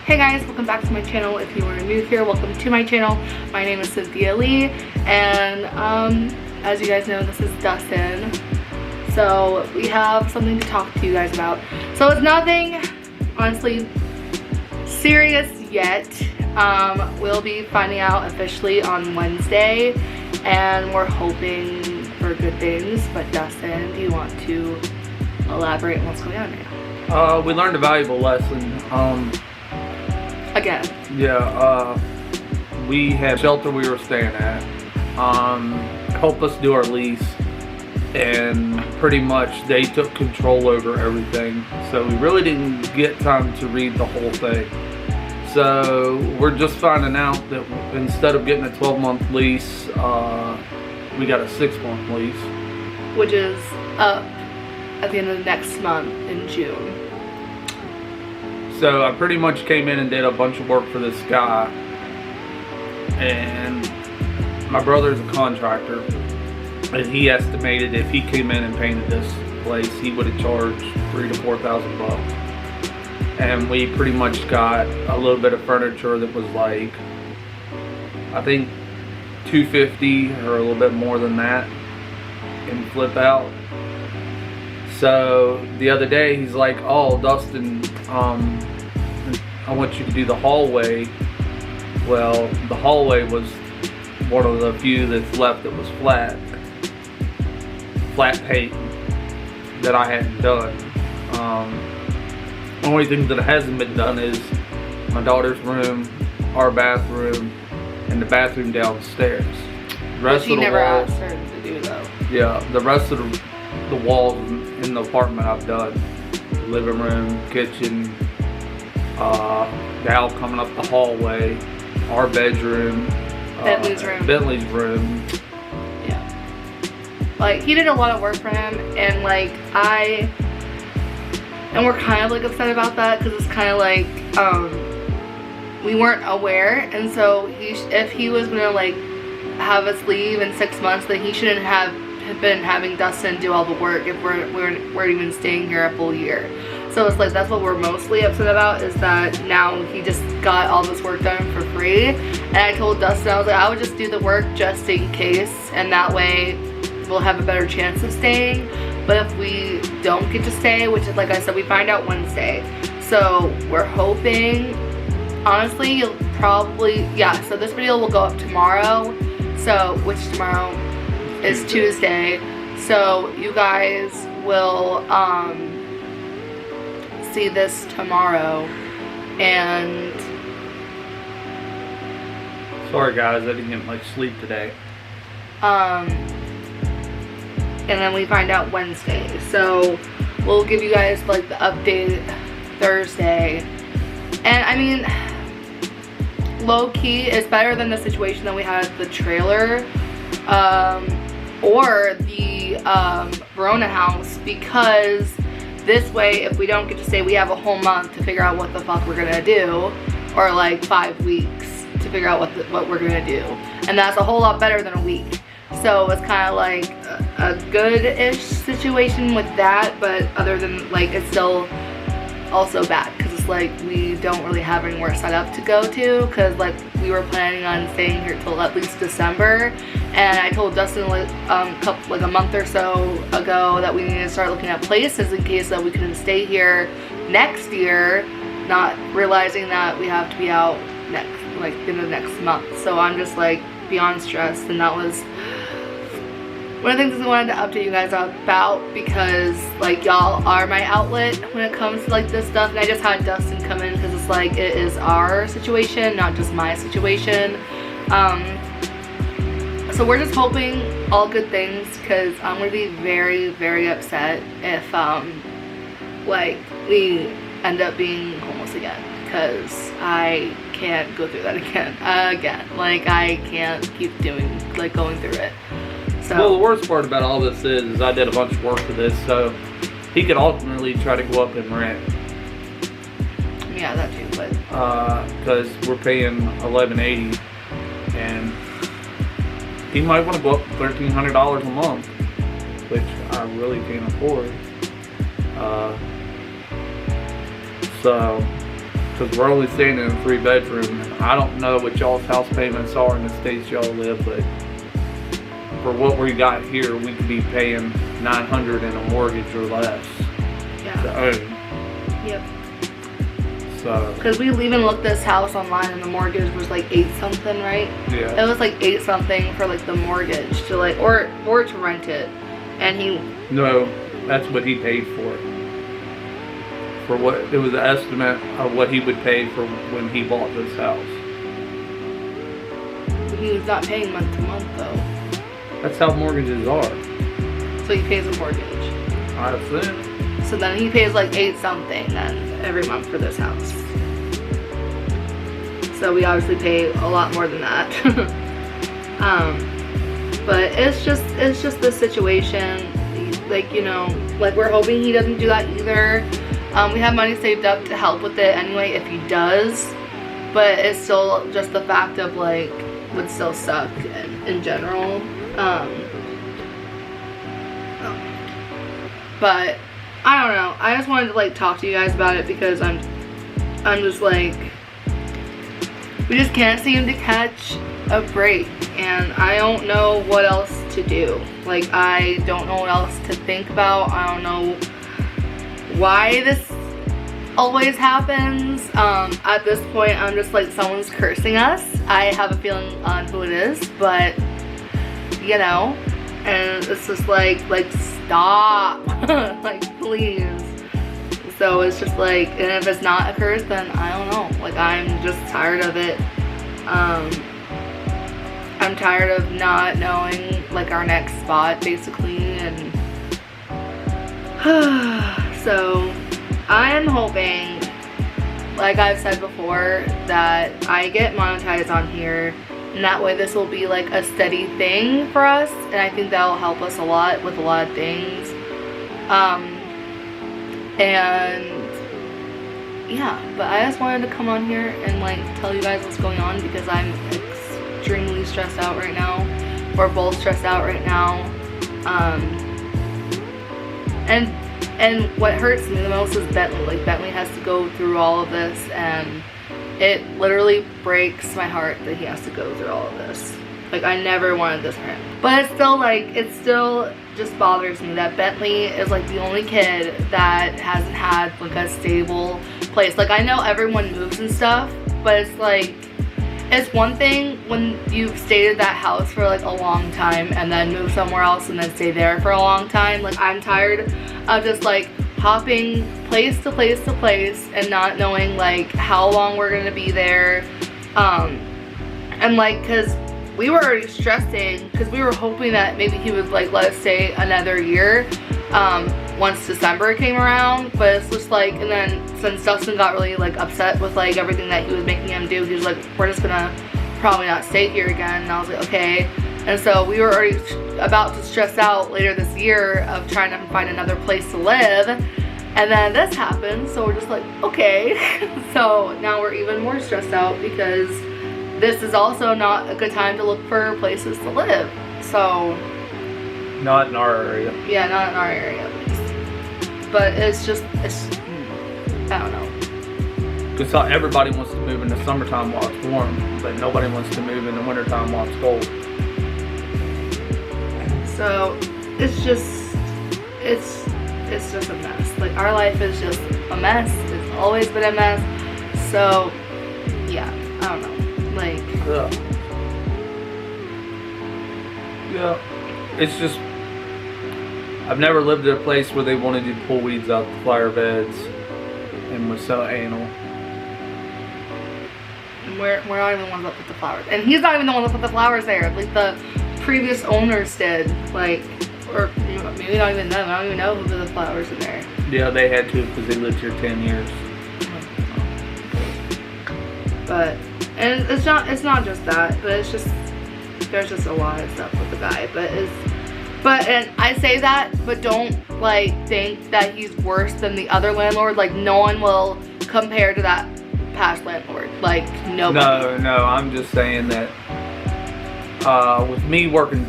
Hey guys, welcome back to my channel. If you are new here, welcome to my channel. My name is Cynthia Lee, and as you guys know, this is Dustin. So we have something to talk to you guys about. So it's nothing, honestly, serious yet. We'll be finding out officially on Wednesday, and we're hoping for good things. But Dustin, do you want to elaborate on what's going on now? We learned a valuable lesson. Again. Yeah, we had shelter we were staying at. Helped us do our lease, and pretty much they took control over everything. So we really didn't get time to read the whole thing. So we're just finding out that instead of getting a 12-month lease, we got a 6-month lease. Which is up at the end of the next month in June. So I pretty much came in and did a bunch of work for this guy, and my brother's a contractor, and he estimated if he came in and painted this place, he would have charged $3,000 to $4,000. And we pretty much got a little bit of furniture that was like, I think $250 or a little bit more than that in flip out. So the other day he's like, "Oh, Dustin, I want you to do the hallway." Well, the hallway was one of the few that's left that was flat paint that I hadn't done. The only thing that hasn't been done is my daughter's room, our bathroom, and the bathroom downstairs. The rest Which he of the never walls, asked her to do though. yeah, the rest of the walls in the apartment I've done. Living room, kitchen, now coming up the hallway, our bedroom, Bentley's room. Yeah. Like, he did a lot of work for him, and like, and we're kind of like upset about that, because it's kind of like, we weren't aware, and so if he was gonna like have us leave in 6 months, then he shouldn't have been having Dustin do all the work if we're even staying here a full year. So it's like, that's what we're mostly upset about, is that now he just got all this work done for free. And I told Dustin, I was like, I would just do the work just in case, and that way we'll have a better chance of staying. But if we don't get to stay, which is, like I said, we find out Wednesday, so we're hoping, honestly, you'll probably, yeah, so this video will go up tomorrow, so, which tomorrow is Tuesday, so you guys will see this tomorrow. And Sorry guys, I didn't get much sleep today. and then we find out Wednesday, so we'll give you guys like the update Thursday. And I mean, low-key, it's better than the situation that we had at the trailer or the Verona house, because this way, if we don't get to stay, we have a whole month to figure out what the fuck we're gonna do, or like 5 weeks to figure out what we're gonna do, and that's a whole lot better than a week. So it's kind of like a good-ish situation with that, but other than, like, it's still also bad, because it's like we don't really have anywhere set up to go to, because like we were planning on staying here till at least December, and I told Dustin like a month or so ago that we needed to start looking at places in case that we couldn't stay here next year, not realizing that we have to be out in the next month. So I'm just like beyond stressed, and that was one of the things I wanted to update you guys about, because like y'all are my outlet when it comes to like this stuff, and I just had Dustin come in because it's like it is our situation, not just my situation. So we're just hoping all good things, because I'm gonna be very, very upset if like we end up being homeless again, because I can't go through that again. Like I can't keep going through it. So. Well, the worst part about all this is I did a bunch of work for this, so he could ultimately try to go up in rent. Yeah, that too, but because we're paying $1,180, and he might want to go up $1,300 a month, which I really can't afford. So because we're only staying in a 3-bedroom. And I don't know what y'all's house payments are in the states y'all live, but for what we got here, we could be paying $900 in a mortgage or less to own. Yep. So. Because we even looked this house online and the mortgage was like 8 something, right? Yeah. It was like 8 something for like the mortgage to like, or to rent it. And he. No, that's what he paid for it. For what, it was an estimate of what he would pay for when he bought this house. He was not paying month to month though. That's how mortgages are. So he pays a mortgage. I think. So then he pays like 8 something then every month for this house. So we obviously pay a lot more than that. But it's just the situation. Like, you know, like we're hoping he doesn't do that either. We have money saved up to help with it anyway if he does. But it's still just the fact of like, would still suck in general. But I don't know. I just wanted to like talk to you guys about it because I'm just like, we just can't seem to catch a break, and I don't know what else to do. Like, I don't know what else to think about. I don't know why this always happens. At this point, I'm just like, someone's cursing us. I have a feeling on who it is, but you know, and it's just like stop. Like, please. So it's just like, and if it's not a curse, then I don't know. Like, I'm just tired of it. I'm tired of not knowing like our next spot basically, and so I am hoping, like I've said before, that I get monetized on here, and that way this will be like a steady thing for us, and I think that will help us a lot with a lot of things. And yeah, but I just wanted to come on here and like tell you guys what's going on because I'm extremely stressed out right now. We're both stressed out right now. And what hurts me the most is Bentley. Like, Bentley has to go through all of this, and it literally breaks my heart that he has to go through all of this. Like, I never wanted this for him. But it's still like, it still just bothers me that Bentley is like the only kid that hasn't had like a stable place. Like, I know everyone moves and stuff, but it's like, it's one thing when you've stayed at that house for like a long time and then move somewhere else and then stay there for a long time. Like, I'm tired of just like hopping place to place to place and not knowing like how long we're gonna be there. And like, cause we were already stressing because we were hoping that maybe he would like let us stay another year once December came around, but it's just like, and then since Dustin got really like upset with like everything that he was making him do, he was like, we're just gonna probably not stay here again. And I was like, okay. And so we were already about to stress out later this year of trying to find another place to live, and then this happened, so we're just like, okay. So now we're even more stressed out because this is also not a good time to look for places to live. So not in our area. Yeah, not in our area at least. But it's just, I don't know. Because everybody wants to move in the summertime while it's warm, but nobody wants to move in the wintertime while it's cold. So it's just a mess. Like, our life is just a mess. It's always been a mess. So yeah, I don't know. Like, yeah, it's just, I've never lived at a place where they wanted you to pull weeds out the flower beds and was so anal. And we're not even the ones that put the flowers. And he's not even the one that put the flowers there. Like, the previous owners did. Like, or maybe not even them. I don't even know who put the flowers in there. Yeah, they had to because they lived here 10 years. But, and it's not just that, but it's just, there's just a lot of stuff with the guy. And I say that, but don't like think that he's worse than the other landlord. Like, no one will compare to that past landlord. Like, nobody. No, I'm just saying that with me working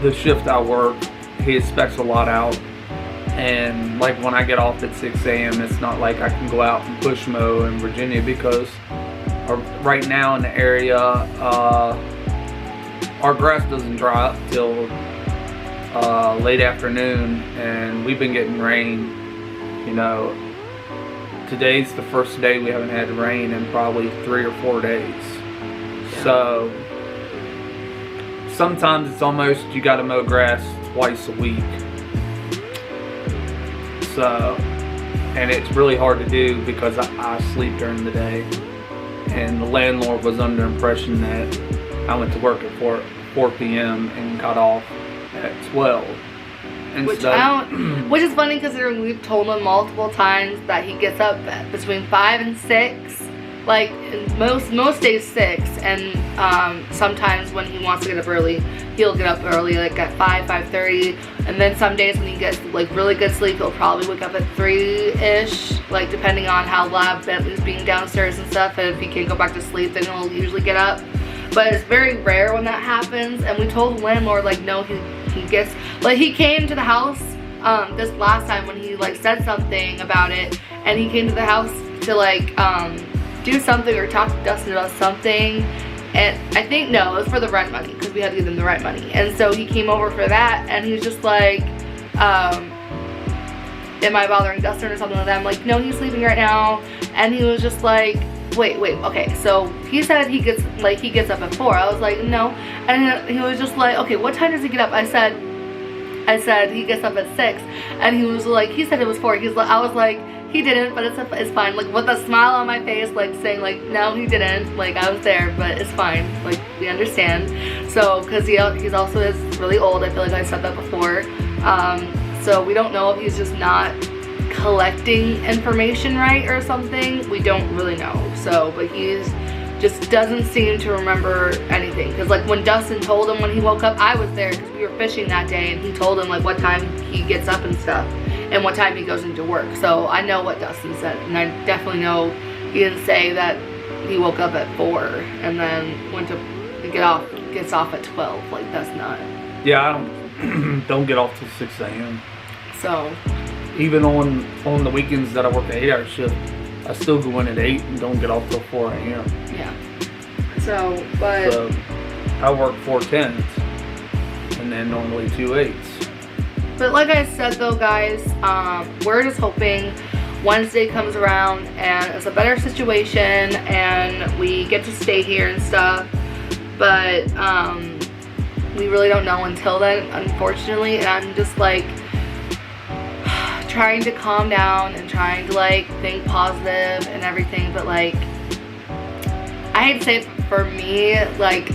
the shift I work, he expects a lot out And like when I get off at 6 a.m., it's not like I can go out and push mow in Virginia because right now in the area, our grass doesn't dry up till late afternoon, and we've been getting rain. You know, today's the first day we haven't had rain in probably 3 or 4 days. Yeah. So sometimes it's almost you got to mow grass twice a week. So, and it's really hard to do because I sleep during the day, and the landlord was under the impression that I went to work at 4 p.m. and got off at 12. And Which so, which is funny because we've told him multiple times that he gets up between 5 and 6. Like most days 6, and sometimes when he wants to get up early, he'll get up early, like at 5:30. And then some days when he gets like really good sleep, he'll probably wake up at 3-ish, like depending on how loud Bentley's being downstairs and stuff. And if he can't go back to sleep, then he'll usually get up. But it's very rare when that happens. And we told the landlord, like, no, he gets, like, he came to the house this last time when he like said something about it, and he came to the house to like do something or talk to Dustin about something, and I think no, it was for the rent money because we had to give them the rent money. And so he came over for that, and he was just like, am I bothering Dustin or something like that? I'm like, no, he's sleeping right now. And he was just like, wait, okay, so he said he gets up at 4. I was like, no. And he was just like, okay, what time does he get up? I said he gets up at 6, and he was like, he said it was 4. I was like, he didn't, but it's fine. Like with a smile on my face, like saying like, no, he didn't. Like I was there, but it's fine. Like we understand. So, cause he's also is really old. I feel like I said that before. So we don't know if he's just not collecting information right or something. We don't really know. So, but he's just doesn't seem to remember anything. Cause like when Dustin told him when he woke up, I was there because we were fishing that day, and he told him like what time he gets up and stuff, and what time he goes into work. So I know what Dustin said, and I definitely know he didn't say that he woke up at 4 and then went to gets off at 12. Like that's not. yeah, I don't get off till 6 a.m. So Even on the weekends that I work an 8-hour shift, I still go in at 8 and don't get off till 4 a.m. yeah. So, but So I work 4 10s and then normally 2 8s. But like I said though, guys, we're just hoping Wednesday comes around and it's a better situation and we get to stay here and stuff. But we really don't know until then, unfortunately. And I'm just like trying to calm down and trying to like think positive and everything. But like, I hate to say it, for me, like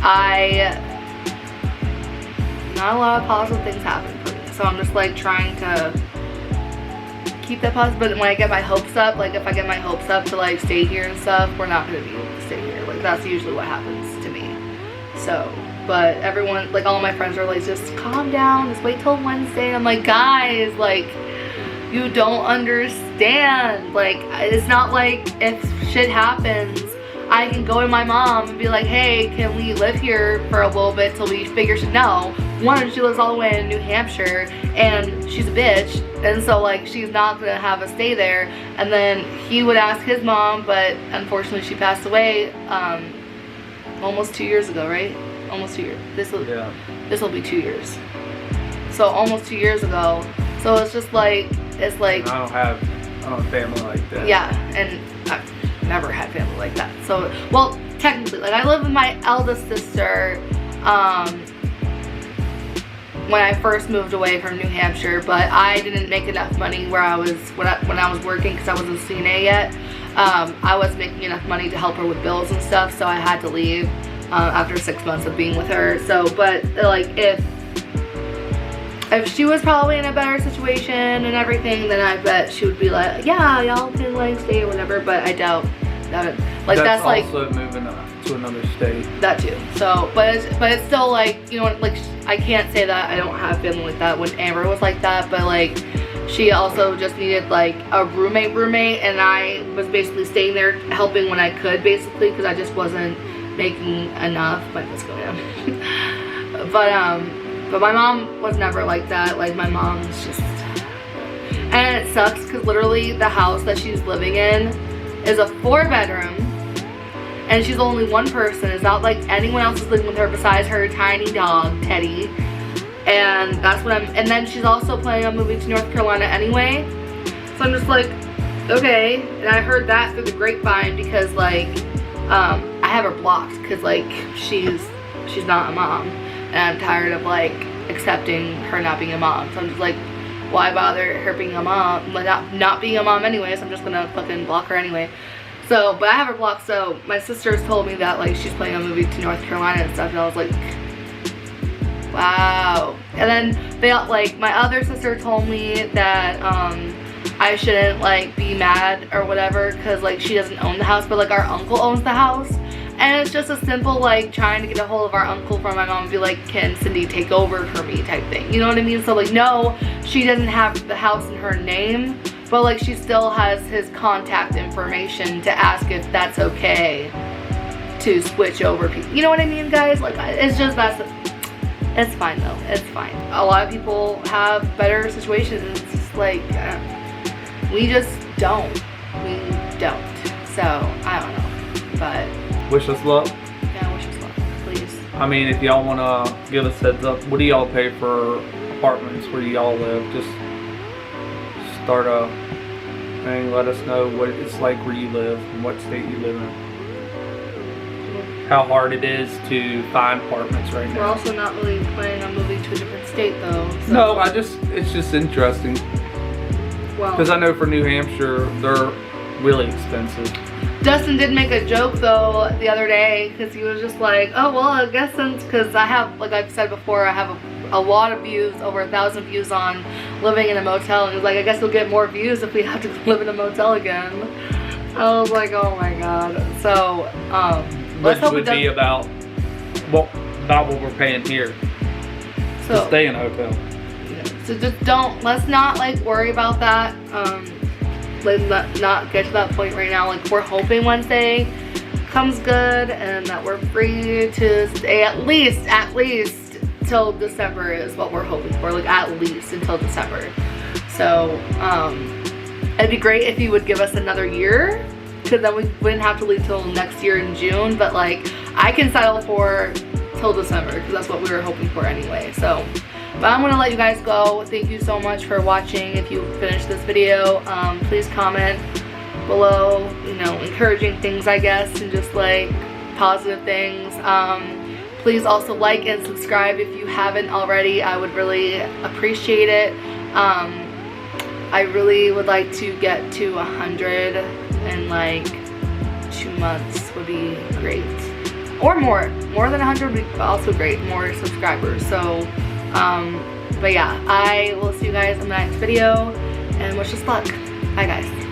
not a lot of positive things happen for me. So I'm just like trying to keep that positive. But when I get my hopes up, like if I get my hopes up to like stay here and stuff, we're not gonna be able to stay here. Like that's usually what happens to me. So, but everyone, like all my friends are like, just calm down, just wait till Wednesday. I'm like, guys, like you don't understand. Like it's not like if shit happens, I can go to my mom and be like, hey, can we live here for a little bit till we figure shit out? One, she lives all the way in New Hampshire and she's a bitch, and so like she's not gonna have us stay there. And then he would ask his mom, but unfortunately she passed away almost 2 years ago, right? Almost 2 years. This will be 2 years. So almost 2 years ago. So it's just like it's like I don't have family like that. Yeah, and I've never had family like that. So, well, technically, like I live with my eldest sister when I first moved away from New Hampshire, but I didn't make enough money where I was when I was working because I wasn't a CNA yet. I wasn't making enough money to help her with bills and stuff, so I had to leave after 6 months of being with her. So, but like if she was probably in a better situation and everything, then I bet she would be like, yeah, y'all can like stay or whatever. But I doubt that. Like that's like also moving to another state. That too. So, but it's still like, you know, like I can't say that I don't have family like that when Amber was like that. But like she also just needed like a roommate, and I was basically staying there helping when I could, basically, because I just wasn't making enough. But let's go down. But my mom was never like that. Like my mom's just, And it sucks because literally the house that she's living in is a 4-bedroom. And she's only one person. It's not like anyone else is living with her besides her tiny dog, Teddy. And that's what and then she's also planning on moving to North Carolina anyway. So I'm just like, okay. And I heard that through the grapevine because like, I have her blocked because like, she's not a mom. And I'm tired of like accepting her not being a mom. So I'm just like, why bother her being a mom? Like not being a mom anyway, so I'm just gonna fucking block her anyway. So, but I have her blocked, so my sisters told me that like she's planning on moving to North Carolina and stuff, and I was like, wow. And then they like, my other sister told me that I shouldn't like be mad or whatever because like she doesn't own the house, but like our uncle owns the house. And it's just a simple like trying to get a hold of our uncle from my mom and be like, can Cindy take over for me type thing, you know what I mean? So like, no, she doesn't have the house in her name, but like she still has his contact information to ask if that's okay to switch over people, you know what I mean, guys? Like, it's just, it's fine though, it's fine. A lot of people have better situations, and it's just like, we just don't, so I don't know, but wish us luck. yeah, wish us luck, please. I mean, if y'all want to give us heads up, what do y'all pay for apartments where y'all live? Just start a thing, let us know what it's like where you live and what state you live in. How hard it is to find apartments right now. We're also not really planning on moving to a different state though. So. No, it's just interesting. Well, Because I know for New Hampshire, they're really expensive. Justin did make a joke though the other day because he was just like, oh well, I guess since, because I have, like I've said before, I have a lot of views, over 1,000 views on living in a motel, and he's like, I guess we'll get more views if we have to live in a motel again. I was like, oh my god. So let's Which hope would be about what we're paying here to stay in a hotel. So just let's not like worry about that. Let's not get to that point right now. Like, we're hoping Wednesday comes good and that we're free to stay at least till December is what we're hoping for. Like, at least until December. So it'd be great if you would give us another year, because then we wouldn't have to leave till next year in June. But like, I can settle for till December because that's what we were hoping for anyway. So, but I'm gonna let you guys go. Thank you so much for watching. If you finished this video, please comment below, you know, encouraging things, I guess, and just like positive things. Please also like and subscribe if you haven't already. I would really appreciate it. I really would like to get to 100 in like 2 months would be great, or more than 100 would be also great, more subscribers. So but yeah, I will see you guys in the next video, and wish us luck. Bye guys.